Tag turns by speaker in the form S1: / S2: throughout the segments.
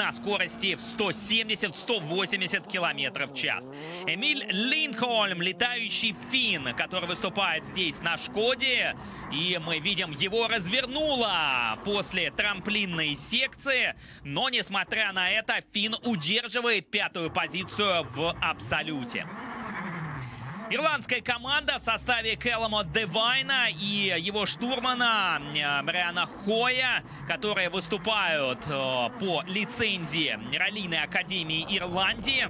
S1: на скорости в 170-180 км в час. Эмиль Линдхольм, летающий финн, который выступает здесь на Шкоде. И мы видим, его развернуло после трамплинной секции. Но, несмотря на это, финн удерживает пятую позицию в абсолюте. Ирландская команда в составе Кэллума Девайна и его штурмана Бриана Хоя, которые выступают по лицензии Раллийной академии Ирландии.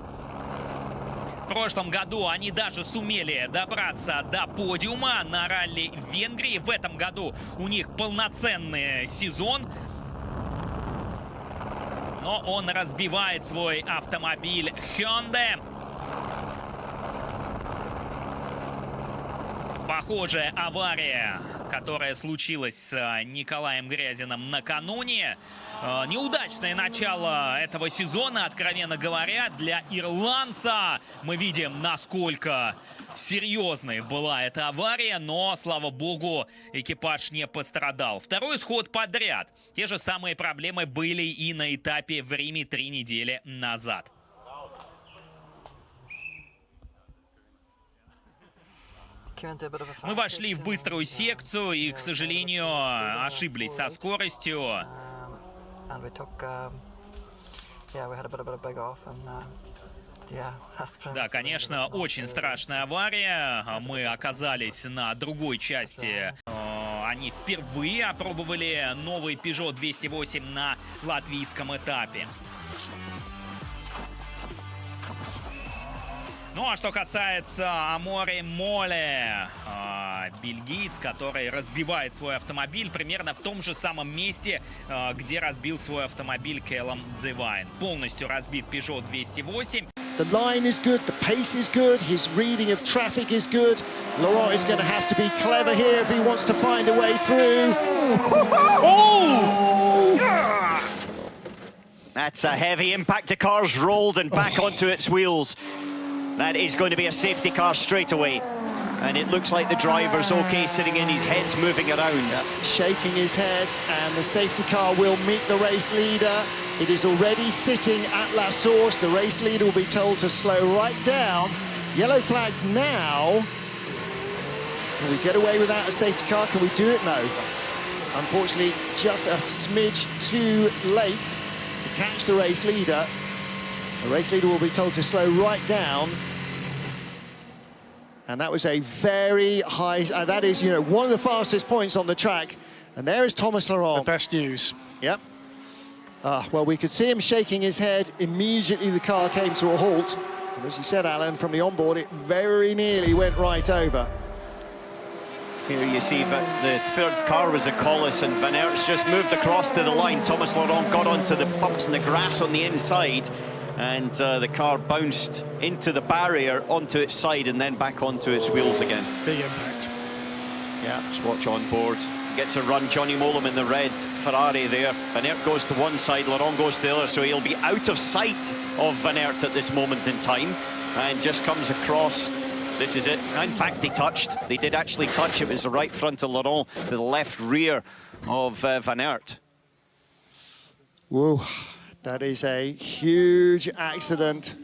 S1: В прошлом году они даже сумели добраться до подиума на ралли в Венгрии. В этом году у них полноценный сезон. Но он разбивает свой автомобиль Hyundai. Похожая авария, которая случилась с Николаем Грязиным накануне. Неудачное начало этого сезона, откровенно говоря, для ирландца. Мы видим, насколько серьезной была эта авария, но, слава богу, экипаж не пострадал. Второй сход подряд. Те же самые проблемы были и на этапе в Риме 3 недели назад. Мы вошли в быструю секцию и, к сожалению, ошиблись со скоростью. Да, конечно, очень страшная авария. Мы оказались на другой части. Они впервые опробовали новый Peugeot 208 на латвийском этапе. Ну а что касается Аморе Моле, бельгиец, который разбивает свой автомобиль примерно в том же самом месте, где разбил свой автомобиль Кэллум Девайн. Полностью разбит Peugeot 208.
S2: The line is good, the pace is good, his reading of traffic is good. Laurent is going to have to be clever here if he wants to find a way through.
S3: Oh! That's a heavy impact. The car's rolled and back onto its wheels. That is going to be a safety car straight away. And it looks like the driver's okay sitting in, his head's moving around.
S2: Yeah, shaking his head, and the safety car will meet the race leader. It is already sitting at La Source. The race leader will be told to slow right down. Yellow flags now. Can we get away without a safety car? Can we do it? No. Unfortunately, just a smidge too late to catch the race leader. The race leader will be told to slow right down. And that was a very high, that is, you know, one of the fastest points on the track. And there is Thomas Laurent.
S4: The best news.
S2: Yep. Well, we could see him shaking his head. Immediately the car came to a halt. And as you said, Alan, from the onboard, it very nearly went right over.
S3: Here you see that the third car was a Collis, and Van Aert's just moved across to the line. Thomas Laurent got onto the bumps and the grass on the inside. And the car bounced into the barrier, onto its side, and then back onto its wheels again.
S4: Big impact.
S3: Yeah, just watch on board. Gets a run, Johnny Mollum in the red Ferrari there. Van Aert goes to one side, Laurent goes to the other, so he'll be out of sight of Van Aert at this moment in time. And just comes across. This is it. In fact, they touched. They did actually touch. It was the right front of Laurent, to the left rear of Van Aert.
S2: Whoa. That is a huge accident.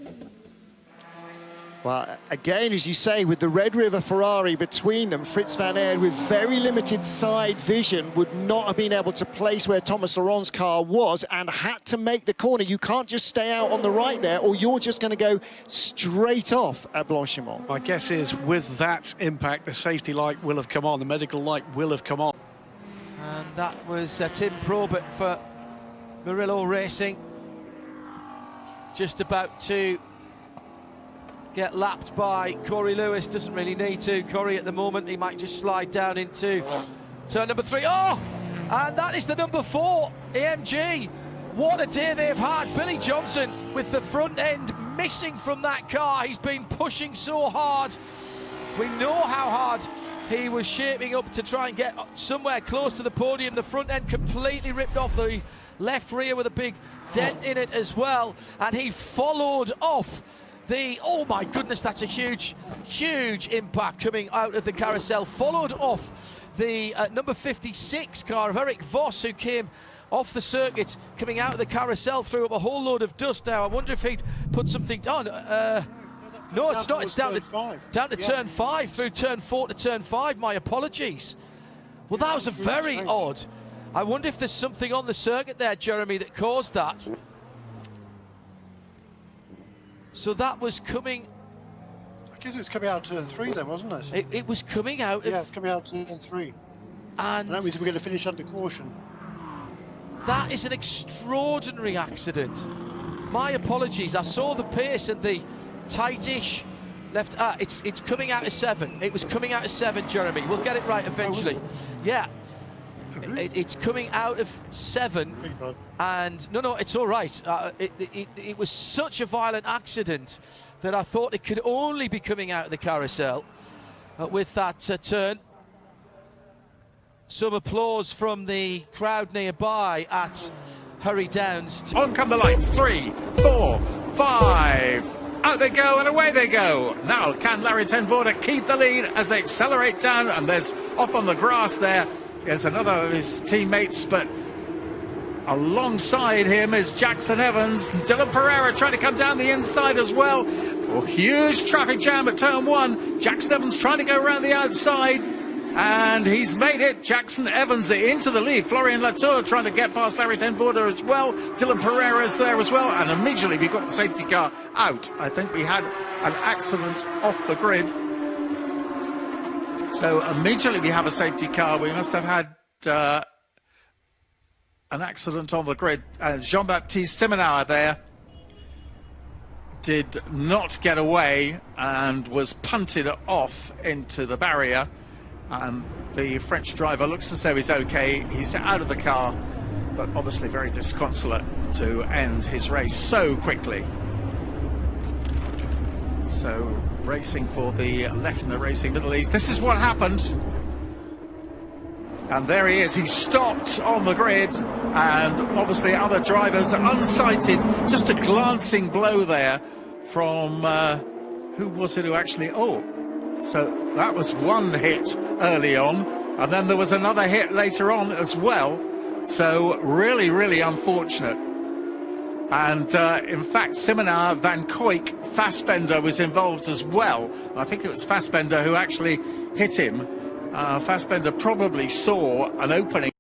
S2: Well, again, as you say, with the Red River Ferrari between them, Fritz Van Aert, with very limited side vision, would not have been able to place where Thomas Laurent's car was and had to make the corner. You can't just stay out on the right there, or you're just going to go straight off at Blanchimont.
S4: My guess is, with that impact, the safety light will have come on, the medical light will have come on.
S5: And that was Tim Probert for Murillo Racing, just about to get lapped by Corey Lewis. Doesn't really need to. Corey at the moment, he might just slide down into turn number 3. Oh, and that is the number 4 AMG. What a day they've had. Billy Johnson with the front end missing from that car. He's been pushing so hard. We know how hard he was shaping up to try and get somewhere close to the podium. The front end completely ripped off the left rear with a big dent in it as well, and he followed off the, oh my goodness, that's a huge impact coming out of the carousel. Followed off the number 56 car of Eric Voss, who came off the circuit, coming out of the carousel, threw up a whole load of dust now. I wonder if he'd put something down. No, it's not. It's down to turn 5, through turn 4 to turn 5. My apologies. Well, that was a very odd. I wonder if there's something on the circuit there, Jeremy, that caused that. So that was coming.
S6: I guess it was coming out turn 3 then, wasn't it?
S5: It was coming out.
S6: Yeah, it's coming out turn 3. And that means we're going to finish under caution.
S5: That is an extraordinary accident. My apologies. I saw the pace and the tightish left. It's coming out of 7. It was coming out of 7, Jeremy. We'll get it right eventually. Yeah. It's coming out of 7, and no, it's all right. It was such a violent accident that I thought it could only be coming out of the carousel with that turn. Some applause from the crowd nearby at Hurry Downs.
S7: On come the lights, 3, 4, 5. Out they go and away they go. Now can Larry Ten Voorde keep the lead as they accelerate down, and there's off on the grass there. There's another of his teammates, but alongside him is Jackson Evans. Dylan Pereira trying to come down the inside as well. Oh, huge traffic jam at turn 1. Jackson Evans trying to go around the outside, and he's made it. Jackson Evans into the lead. Florian Latour trying to get past Larry Ten Voorde as well. Dylan Pereira's there as well, and immediately we got the safety car out. I think we had an accident off the grid. So immediately we have a safety car. We must have had an accident on the grid. Jean-Baptiste Simonauer there did not get away and was punted off into the barrier. And the French driver looks as though he's okay. He's out of the car, but obviously very disconsolate to end his race so quickly. So racing for the Lechner Racing Middle East. This is what happened. And there he is. He stopped on the grid, and obviously other drivers unsighted. Just a glancing blow there from who was it who actually? Oh, so that was one hit early on, and then there was another hit later on as well. So really, really unfortunate. And in fact, Simonauer, Van Koyk, Fassbender was involved as well. I think it was Fassbender who actually hit him. Fassbender probably saw an opening.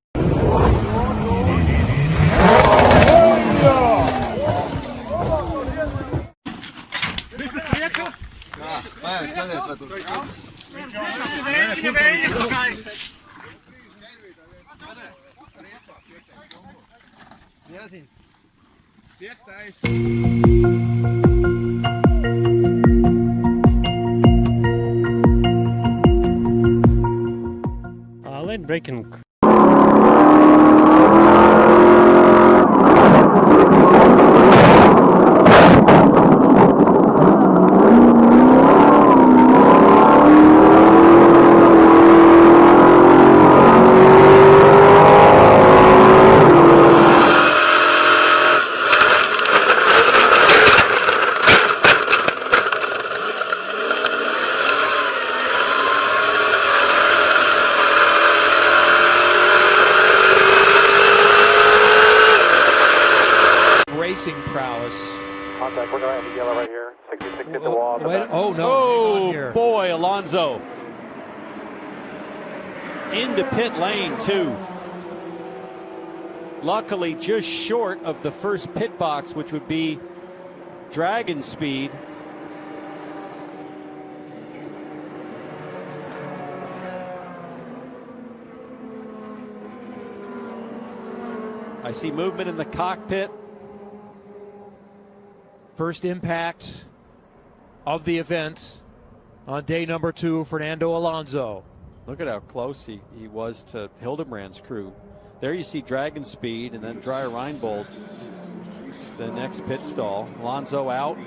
S8: Late braking.
S9: Prowess.
S10: Contact, we're going to have a yellow right here. 66 hit the wall.
S9: Oh, no.
S11: Oh, boy, Alonso. Into pit lane, too. Luckily, just short of the first pit box, which would be Dragon speed. I see movement in the cockpit.
S9: First impact of the event on day number 2, Fernando Alonso.
S11: Look at how close he was to Hildebrand's crew. There you see Dragon speed, and then Dreyer Reinbold, the next pit stall. Alonso out.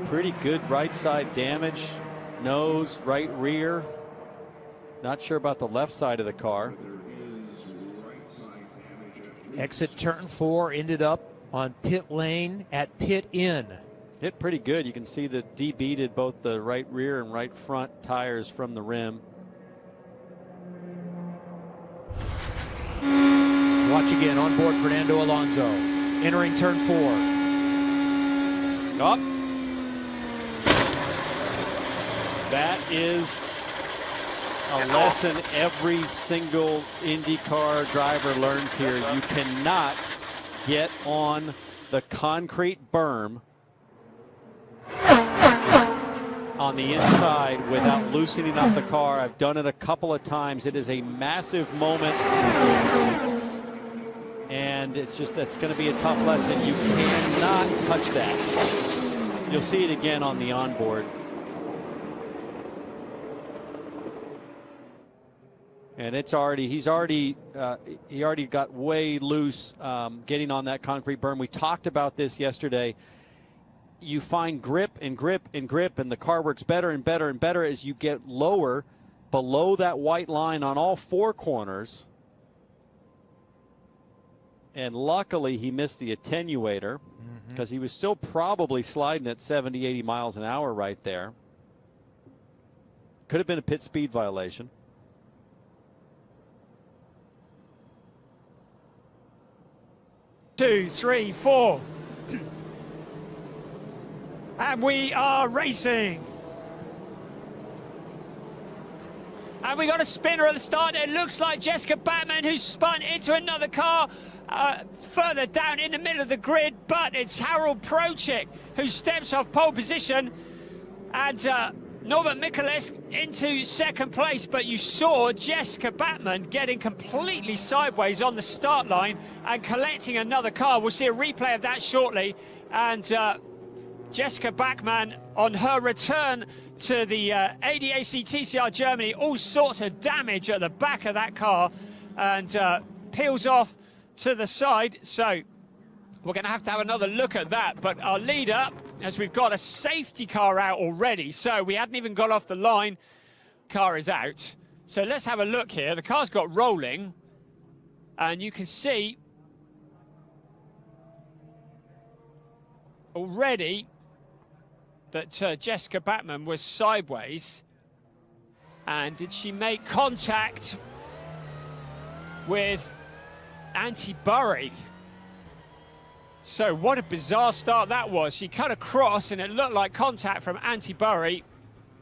S11: Pretty good right side damage. Nose, right rear. Not sure about the left side of the car.
S9: Exit turn 4 ended up on pit lane at pit in.
S11: Hit pretty good. You can see that debeaded both the right rear and right front tires from the rim.
S9: Watch again, on board Fernando Alonso. Entering turn 4.
S11: Up. That is a lesson every single IndyCar driver learns here. You cannot get on the concrete berm on the inside without loosening up the car. I've done it a couple of times. It is a massive moment. And it's going to be a tough lesson. You cannot touch that. You'll see it again on the onboard. And it's already, he already got way loose getting on that concrete berm. We talked about this yesterday. You find grip and grip and grip, and the car works better and better and better as you get lower below that white line on all 4 corners. And luckily he missed the attenuator because he was still probably sliding at 70, 80 miles an hour right there. Could have been a pit speed violation.
S8: Two, three, four. And we are racing. And we got a spinner at the start. It looks like Jessica Bachmann, who's spun into another car further down in the middle of the grid, but it's Harold Prochik who steps off pole position, and Norbert Mikulis into second place. But you saw Jessica Bachmann getting completely sideways on the start line and collecting another car. We'll see a replay of that shortly. And Jessica Bachmann, on her return to the ADAC TCR Germany, all sorts of damage at the back of that car, and peels off to the side. So we're going to have another look at that. But our leader, as we've got a safety car out already, so we hadn't even got off the line, car is out. So let's have a look here. The car's got rolling, and you can see already that Jessica Bachmann was sideways. And did she make contact with Antti Burri? So what a bizarre start that was. She cut across and it looked like contact from Antti Burri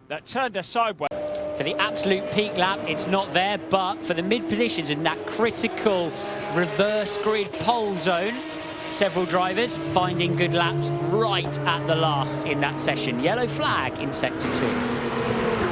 S8: that turned her sideways.
S12: For the absolute peak lap, it's not there, but for the mid positions in that critical reverse grid pole zone, several drivers finding good laps right at the last in that session. Yellow flag in sector 2.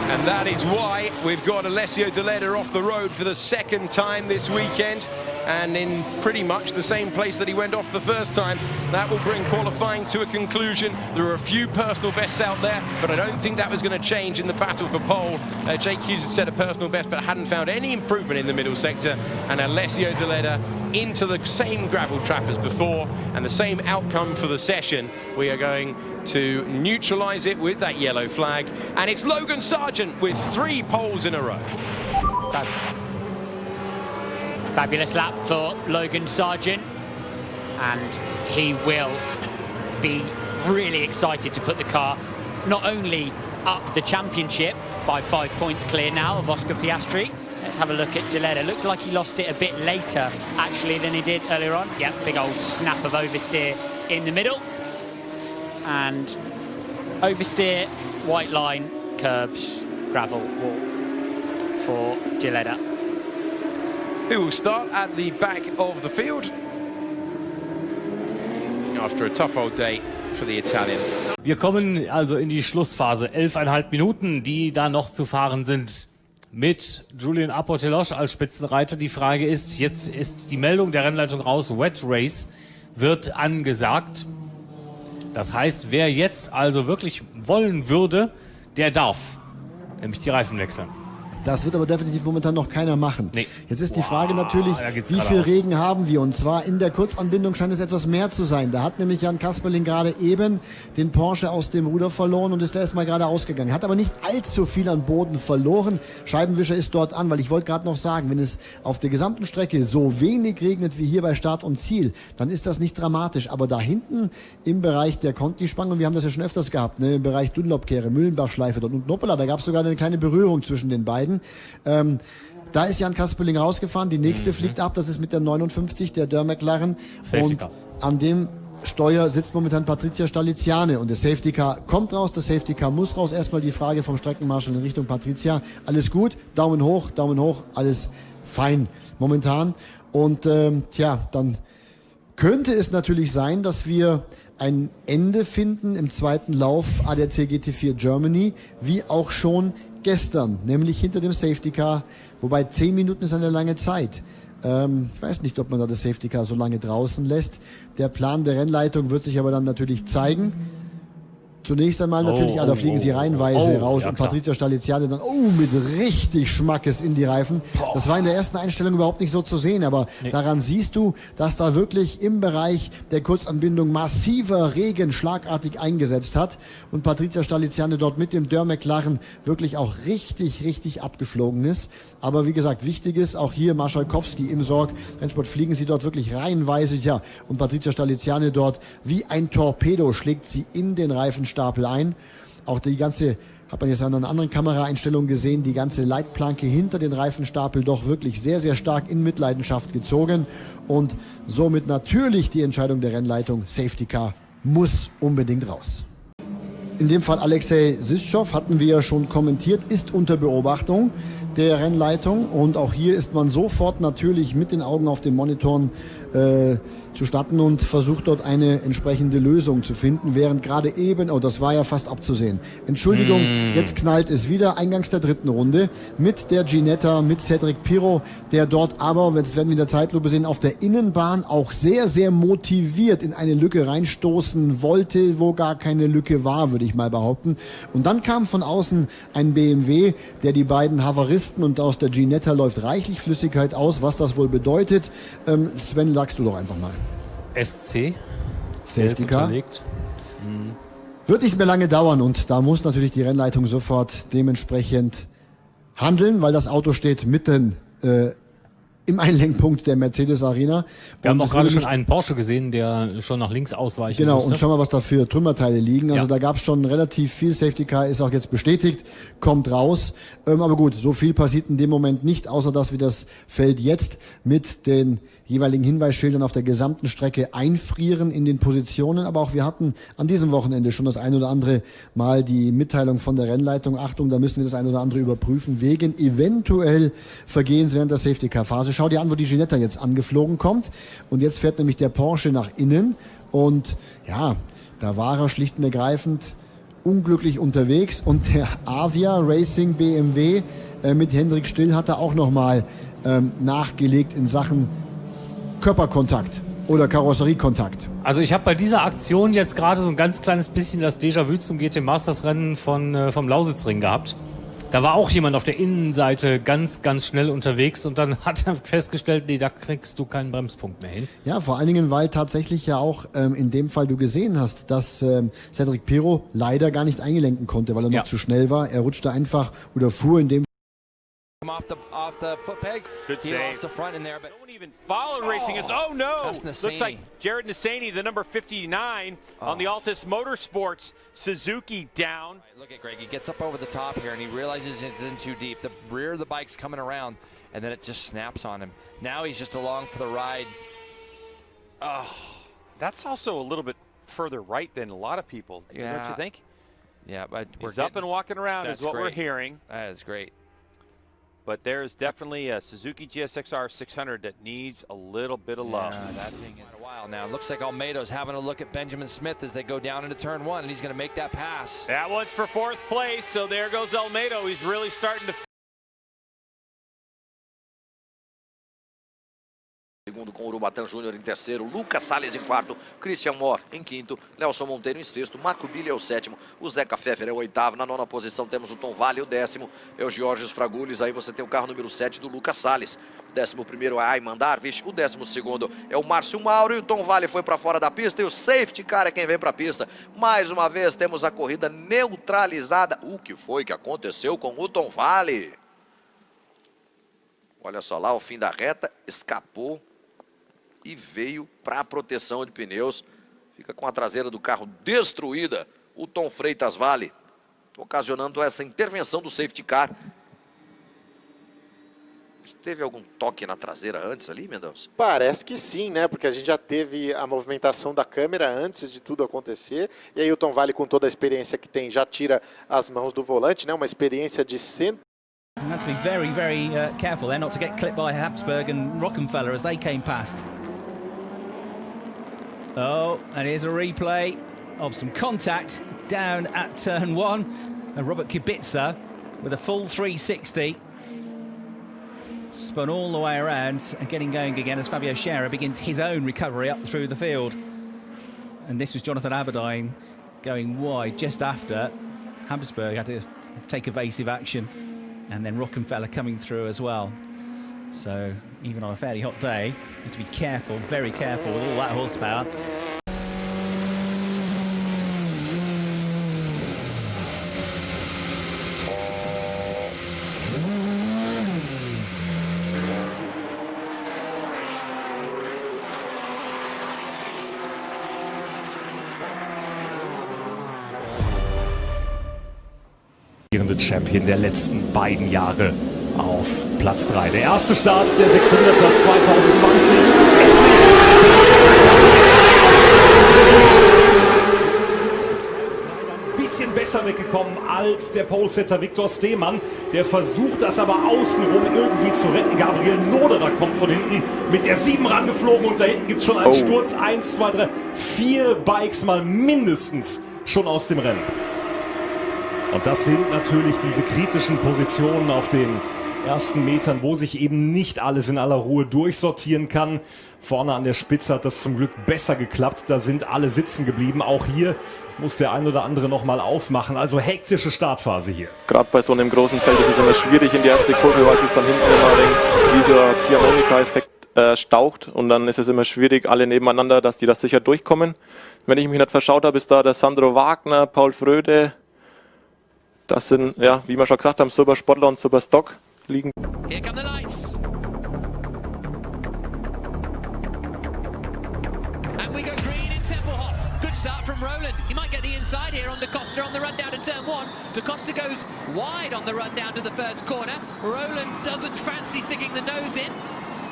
S13: And that is why we've got Alessio Di Letta off the road for the second time this weekend, and in pretty much the same place that he went off the first time. That will bring qualifying to a conclusion. There are a few personal bests out there, but I don't think that was going to change in the battle for pole. Jake Hughes had set a personal best, but hadn't found any improvement in the middle sector, and Alessio Di Letta into the same gravel trap as before, and the same outcome for the session. We are going to neutralise it with that yellow flag, and it's Logan Sargent with 3 poles in a row.
S12: Fabulous lap for Logan Sargent, and he will be really excited to put the car not only up the championship by 5 points clear now of Oscar Piastri. Let's have a look at Di Letta. Looks like he lost it a bit later actually than he did earlier on. Yeah, big old snap of oversteer in the middle, and oversteer, white line, curbs, gravel, walk for Di Letta.
S13: Who will start at the back of the field after a tough old day for the Italian.
S14: Wir kommen also in die Schlussphase. 11,5 Minuten, die da noch zu fahren sind. Mit Julian Apotelosh als Spitzenreiter. Die Frage ist, jetzt ist die Meldung der Rennleitung raus, Wet Race wird angesagt. Das heißt, wer jetzt also wirklich wollen würde, der darf, nämlich die Reifen wechseln.
S15: Das wird aber definitiv momentan noch keiner machen.
S14: Nee.
S15: Jetzt ist die Frage natürlich, wie viel Regen haben wir? Und zwar in der Kurzanbindung scheint es etwas mehr zu sein. Da hat nämlich Jan Kasperling gerade eben den Porsche aus dem Ruder verloren und ist erstmal gerade ausgegangen. Hat aber nicht allzu viel an Boden verloren. Scheibenwischer ist dort an, weil ich wollte gerade noch sagen, wenn es auf der gesamten Strecke so wenig regnet wie hier bei Start und Ziel, dann ist das nicht dramatisch. Aber da hinten im Bereich der Conti-Spange, und wir haben das ja schon öfters gehabt, ne, im Bereich Dunlop-Kehre, Mühlenbach-Schleife dort und Noppela, da gab es sogar eine kleine Berührung zwischen den beiden. Da ist Jan Kasperling rausgefahren, die nächste fliegt ab, das ist mit der 59, der Dörr McLaren. Und an dem Steuer sitzt momentan Patricia Staliziane und der Safety Car kommt raus, das Safety Car muss raus. Erstmal die Frage vom Streckenmarschall in Richtung Patricia. Alles gut, Daumen hoch, alles fein momentan. Und dann könnte es natürlich sein, dass wir ein Ende finden im zweiten Lauf ADAC GT4 Germany, wie auch schon gestern, nämlich hinter dem Safety Car, wobei 10 Minuten ist eine lange Zeit. Ich weiß nicht, ob man da das Safety Car so lange draußen lässt. Der Plan der Rennleitung wird sich aber dann natürlich zeigen. Zunächst einmal natürlich, da fliegen sie reihenweise raus und Patricia Staliziane dann mit richtig Schmackes in die Reifen. Das war in der ersten Einstellung überhaupt nicht so zu sehen, aber daran siehst du, dass da wirklich im Bereich der Kurzanbindung massiver Regen schlagartig eingesetzt hat und Patricia Staliziane dort mit dem Dörr McLaren wirklich auch richtig abgeflogen ist. Aber wie gesagt, wichtig ist auch hier Marschalkowski im Sorg-Rennsport fliegen sie dort wirklich reihenweise, und Patricia Staliziane dort wie ein Torpedo schlägt sie in den Reifenstapel ein. Auch die ganze, hat man jetzt an einer anderen Kameraeinstellung gesehen, die ganze Leitplanke hinter den Reifenstapel doch wirklich sehr stark in Mitleidenschaft gezogen und somit natürlich die Entscheidung der Rennleitung, Safety Car muss unbedingt raus. In dem Fall Alexei Syschow, hatten wir ja schon kommentiert, ist unter Beobachtung der Rennleitung und auch hier ist man sofort natürlich mit den Augen auf den Monitoren zustatten und versucht dort eine entsprechende Lösung zu finden, während gerade eben, das war ja fast abzusehen. Entschuldigung, jetzt knallt es wieder, eingangs der dritten Runde mit der Ginetta, mit Cedric Pirro, der dort aber, das werden wir in der Zeitlupe sehen, auf der Innenbahn auch sehr motiviert in eine Lücke reinstoßen wollte, wo gar keine Lücke war, würde ich mal behaupten. Und dann kam von außen ein BMW, der die beiden Havaristen und aus der Ginetta läuft reichlich Flüssigkeit aus, was das wohl bedeutet. Sven, sagst du doch einfach mal.
S14: SC.
S15: Safety Car. Wird nicht mehr lange dauern und da muss natürlich die Rennleitung sofort dementsprechend handeln, weil das Auto steht mitten im Einlenkpunkt der Mercedes Arena.
S14: Wir haben auch gerade schon einen Porsche gesehen, der schon nach links ausweichen musste.
S15: Und schau mal, was da für Trümmerteile liegen. Also da gab es schon relativ viel. Safety Car ist auch jetzt bestätigt, kommt raus. Aber gut, so viel passiert in dem Moment nicht, außer dass wir das Feld jetzt mit den jeweiligen Hinweisschildern auf der gesamten Strecke einfrieren in den Positionen. Aber auch wir hatten an diesem Wochenende schon das ein oder andere Mal die Mitteilung von der Rennleitung. Achtung, da müssen wir das ein oder andere überprüfen, wegen eventuell Vergehens während der Safety Car Phase. Schau dir an, wo die Ginetta jetzt angeflogen kommt. Und jetzt fährt nämlich der Porsche nach innen. Und da war er schlicht und ergreifend unglücklich unterwegs. Und der Avia Racing BMW mit Hendrik Still hat er auch nochmal nachgelegt in Sachen Körperkontakt oder Karosseriekontakt.
S14: Also ich habe bei dieser Aktion jetzt gerade so ein ganz kleines bisschen das Déjà-vu zum GT Masters Rennen vom Lausitzring gehabt. Da war auch jemand auf der Innenseite ganz schnell unterwegs und dann hat er festgestellt, nee, da kriegst du keinen Bremspunkt mehr hin.
S15: Ja, vor allen Dingen, weil tatsächlich ja auch in dem Fall du gesehen hast, dass Cedric Pirro leider gar nicht eingelenken konnte, weil er noch zu schnell war. Er rutschte einfach oder fuhr in dem
S16: off the foot peg.
S17: Good
S16: he
S17: save.
S16: lost the front in there, but
S17: don't even follow racing.
S16: That's
S17: Looks like Jared Nassani, the number 59 on the Altus Motorsports Suzuki down.
S16: Look at Greg. He gets up over the top here and he realizes it's in too deep. The rear of the bike's coming around and then it just snaps on him. Now he's just along for the ride.
S17: Oh, that's also a little bit further right than a lot of people.
S16: Yeah.
S17: Don't you think?
S16: Yeah, but
S17: he's up and walking around is what we're hearing.
S16: That is great.
S17: But there's definitely a Suzuki GSX-R 600 that needs a little bit of love.
S16: Yeah, that thing is a while now. It looks like Almeido's having a look at Benjamin Smith as they go down into turn one, and he's going to make that pass.
S17: That one's for fourth place, so there goes Almeida. He's really starting to...
S18: Segundo com Urubatã Júnior em terceiro, Lucas Salles em quarto, Christian Moore em quinto, Nelson Monteiro em sexto, Marco Billy é o sétimo, o Zeca Pfeffer é o oitavo, na nona posição temos o Tom Vale, o décimo é o Georges Fragulis, aí você tem o carro número 7 do Lucas Salles, o 11º é a Ayman Darvish, o 12º é o Márcio Mauro e o Tom Vale foi para fora da pista e o safety car é quem vem para a pista. Mais uma vez temos a corrida neutralizada. O que foi que aconteceu com o Tom Vale? Olha só lá, o fim da reta, escapou e veio para a proteção de pneus. Fica com a traseira do carro destruída, o Tom Freitas Vale, ocasionando essa intervenção do safety car. Teve algum toque na traseira antes ali, Mendonça?
S19: Parece que sim, né? Porque a gente já teve a movimentação da câmera antes de tudo acontecer. E aí o Tom Valley, com toda a experiência que tem, já tira as mãos do volante, né? Uma experiência de
S20: You have to be very, very careful there not to get clipped by Habsburg and Rockenfeller as they came past. Oh, and here's a replay of some contact down at turn 1. And Robert Kubica with a full 360. Spun all the way around and getting going again as Fabio Scherer begins his own recovery up through the field. And this was Jonathan Aberdeen going wide just after. Habsburg had to take evasive action, and then Rockenfeller coming through as well. So even on a fairly hot day, you have to be careful, very careful with all that horsepower.
S21: Champion der letzten beiden Jahre auf Platz 3. Der erste Start der 600er 2020. Bisschen besser weggekommen als der Polesetter Viktor Steemann. Der versucht das aber außenrum irgendwie zu retten. Gabriel Noderer kommt von hinten mit der 7 rangeflogen und da hinten gibt es schon einen Sturz. 1, 2, 3, 4 Bikes mal mindestens schon aus dem Rennen. Und das sind natürlich diese kritischen Positionen auf den ersten Metern, wo sich eben nicht alles in aller Ruhe durchsortieren kann. Vorne an der Spitze hat das zum Glück besser geklappt. Da sind alle sitzen geblieben. Auch hier muss der ein oder andere nochmal aufmachen. Also hektische Startphase hier.
S22: Gerade bei so einem großen Feld ist es immer schwierig in die erste Kurve, weil es dann hinten immer wie so ein Ziehharmonika-Effekt staucht. Und dann ist es immer schwierig, alle nebeneinander, dass die da sicher durchkommen. Wenn ich mich nicht verschaut habe, ist da der Sandro Wagner, Paul Fröde. Das sind, ja, wie wir schon gesagt haben, Super Sportler und Super Stock liegen.
S23: Here come the lights. And we go green in Tempelhof. Good start from Roland. He might get the inside here on Da Costa on the run down to turn 1. Da Costa goes wide on the run down to the first corner. Roland doesn't fancy sticking the nose in.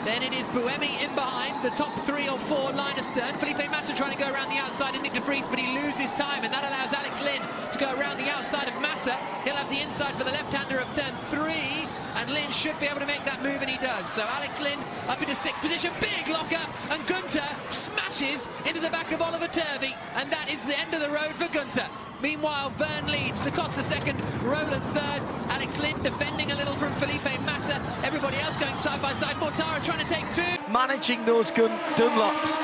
S23: Then it is Buemi in behind, the top 3 or 4 line astern. Felipe Massa trying to go around the outside of Nick de Vries, but he loses time, and that allows Alex Lynn to go around the outside of Massa. He'll have the inside for the left-hander of turn 3, and Lynn should be able to make that move, and he does. So Alex Lynn up into 6th position, big lock-up, and Gunther smashes into the back of Oliver Turvey, and that is the end of the road for Gunther. Meanwhile, Verne leads, Da Costa 2nd, Roland 3rd, Alex Lynn defending a little from Felipe Massa, everybody else going side by side, Mortara trying to take 2.
S5: Managing those Dunlops,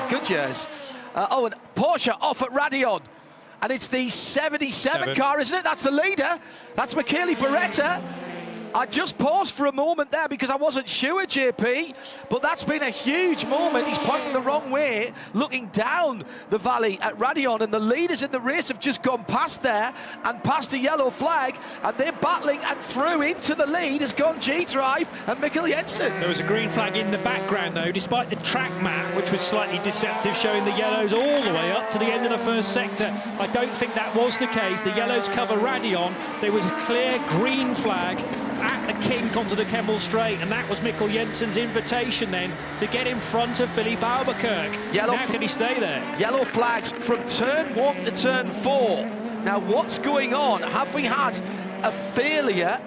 S5: Goodyears. And Porsche off at Radion. And it's the 77 car, isn't it? That's the leader. That's Michele Beretta. I just paused for a moment there because I wasn't sure, JP, but that's been a huge moment. He's pointing the wrong way, looking down the valley at Radion, and the leaders in the race have just gone past there and past a yellow flag, and they're battling, and through into the lead has gone G-Drive and Mikkel Jensen.
S8: There was a green flag in the background, though, despite the track map, which was slightly deceptive, showing the yellows all the way up to the end of the first sector. I don't think that was the case. The yellows cover Radion. There was a clear green flag at the kink onto the Kemmel Straight, and that was Mikkel Jensen's invitation then to get in front of Philippe Albuquerque. Now can he stay there?
S5: Yellow flags from turn 1 to turn 4. Now what's going on? Have we had a failure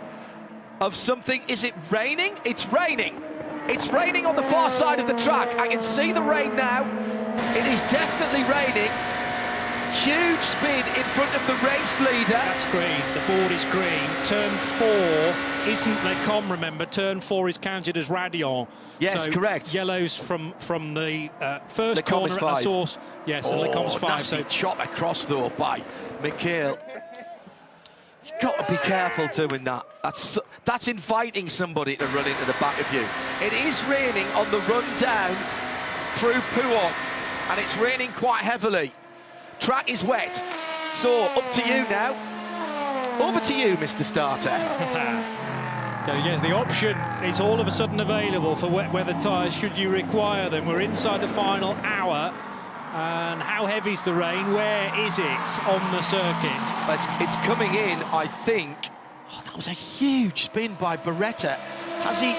S5: of something? Is it raining? It's raining. It's raining on the far side of the track. I can see the rain now. It is definitely raining. Huge spin in front of the race leader.
S8: That's green. The board is green. Turn 4 isn't Les Combes, remember. Turn 4 is counted as Radion.
S5: Yes,
S8: so
S5: correct.
S8: Yellows from the first corner at La Source. Yes, and Les Combes 5.
S5: Nasty chop across though by Michele. You've got to be careful doing that. That's inviting somebody to run into the back of you. It is raining on the run down through Pouhon, and it's raining quite heavily. Track is wet, so up to you now. Over to you, Mr. Starter.
S8: So yeah, the option is all of a sudden available for wet weather tyres should you require them. We're inside the final hour, and how heavy's the rain? Where is it on the circuit?
S5: It's coming in, I think. Oh, that was a huge spin by Beretta. Has he?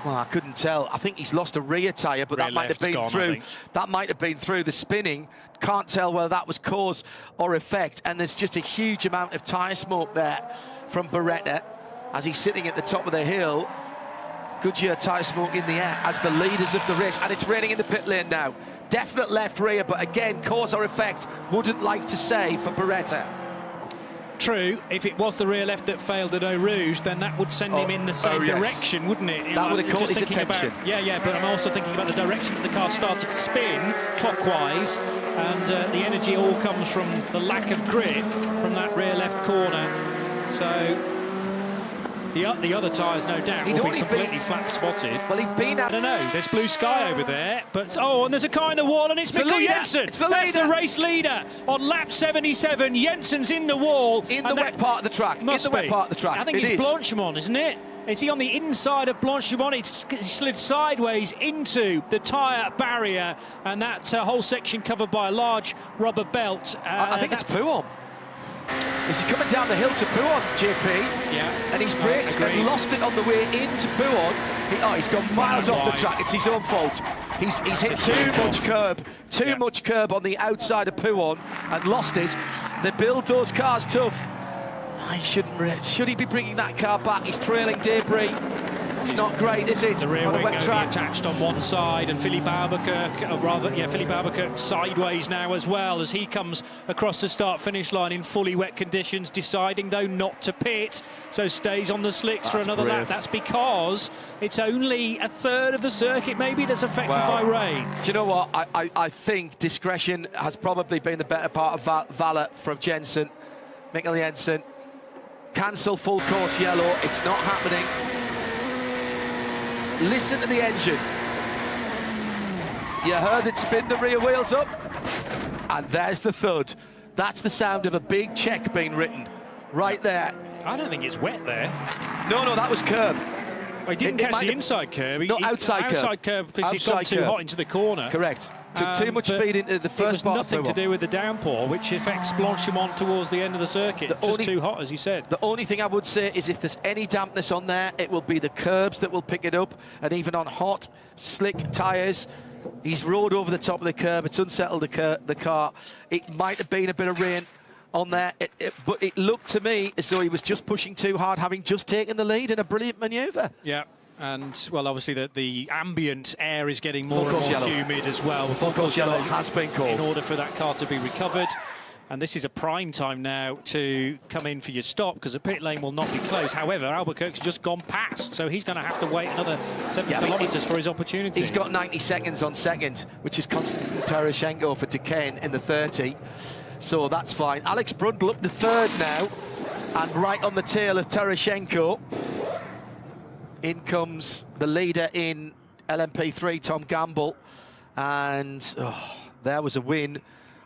S5: Well, I couldn't tell. I think he's lost a rear tyre, but that might have been through. That might have been through the spinning. Can't tell whether that was cause or effect. And there's just a huge amount of tyre smoke there from Beretta as he's sitting at the top of the hill. Goodyear tyre smoke in the air as the leaders of the race, and it's raining in the pit lane now. Definite left rear, but again, cause or effect, wouldn't like to say for Beretta.
S9: True, if it was the rear left that failed at Eau Rouge, then that would send him in the same direction, wouldn't it?
S5: That would have caught his attention.
S9: Yeah, but I'm also thinking about the direction that the car started to spin clockwise, and the energy all comes from the lack of grip from that rear left corner. So the other tyres, no doubt, will be completely flat spotted.
S5: Well, he'd been
S9: I don't know. There's blue sky over there, but and there's a car in the wall, and it's Mikkel Jensen. That's the race leader on lap 77. Jensen's in the wall
S5: in the wet part of the track.
S9: Must
S5: in the wet part of the track.
S9: I think it's Blanchimont, isn't it? Is he on the inside of Blanchimont? He slid sideways into the tyre barrier, and that whole section covered by a large rubber belt.
S5: I think it's Pouhon. He's coming down the hill to Pouhon, JP.
S9: Yeah.
S5: And he's braked and lost it on the way into Pouhon. He's gone miles off the track. It's his own fault. He's hit too much curb on the outside of Pouhon and lost it. They build those cars tough. He shouldn't. Should he be bringing that car back? He's trailing debris. It's not great, is it?
S9: The rear wing only attached on one side, and Philippe Albuquerque sideways now as well as he comes across the start-finish line in fully wet conditions, deciding though not to pit, so stays on the slicks for another lap. That's because it's only a third of the circuit maybe that's affected by rain.
S5: Do you know what? I think discretion has probably been the better part of valor from Jensen. Mikkel Jensen. Cancel full course yellow. It's not happening. Listen to the engine. You heard it spin the rear wheels up, and there's the thud. That's the sound of a big check being written right there.
S9: I don't think it's wet there.
S5: No, that was curb.
S9: He didn't catch the inside curb. Outside curb because he's gone too hot into the corner.
S5: Correct. Took too much speed into the first part.
S9: It was nothing to do with the downpour, which affects Blanchimont towards the end of the circuit. Just too hot, as you said.
S5: The only thing I would say is if there's any dampness on there, it will be the curbs that will pick it up, and even on hot, slick tyres. He's rode over the top of the curb. It's unsettled the car. It might have been a bit of rain on there, but it looked to me as though he was just pushing too hard, having just taken the lead in a brilliant manoeuvre.
S9: Yeah. And, well, obviously the ambient air is getting more and more humid as well.
S5: Full course yellow has been called.
S9: In order for that car to be recovered. And this is a prime time now to come in for your stop because the pit lane will not be closed. However, Albuquerque's just gone past, so he's going to have to wait another 7 kilometres for his opportunity.
S5: He's got 90 seconds on second, which is Konstantin Tereshchenko for Duquesne in the 30. So that's fine. Alex Brundle up the third now, and right on the tail of Tereshchenko. In comes the leader in LMP3, Tom Gamble, and there was a win,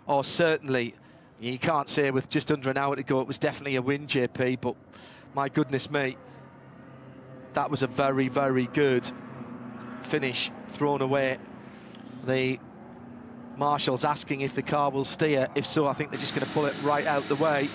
S5: or certainly, you can't say with just under an hour to go, it was definitely a win, JP, but my goodness me, that was a very, very good finish thrown away. The marshals asking if the car will steer. If so, I think they're just going to pull it right out the way.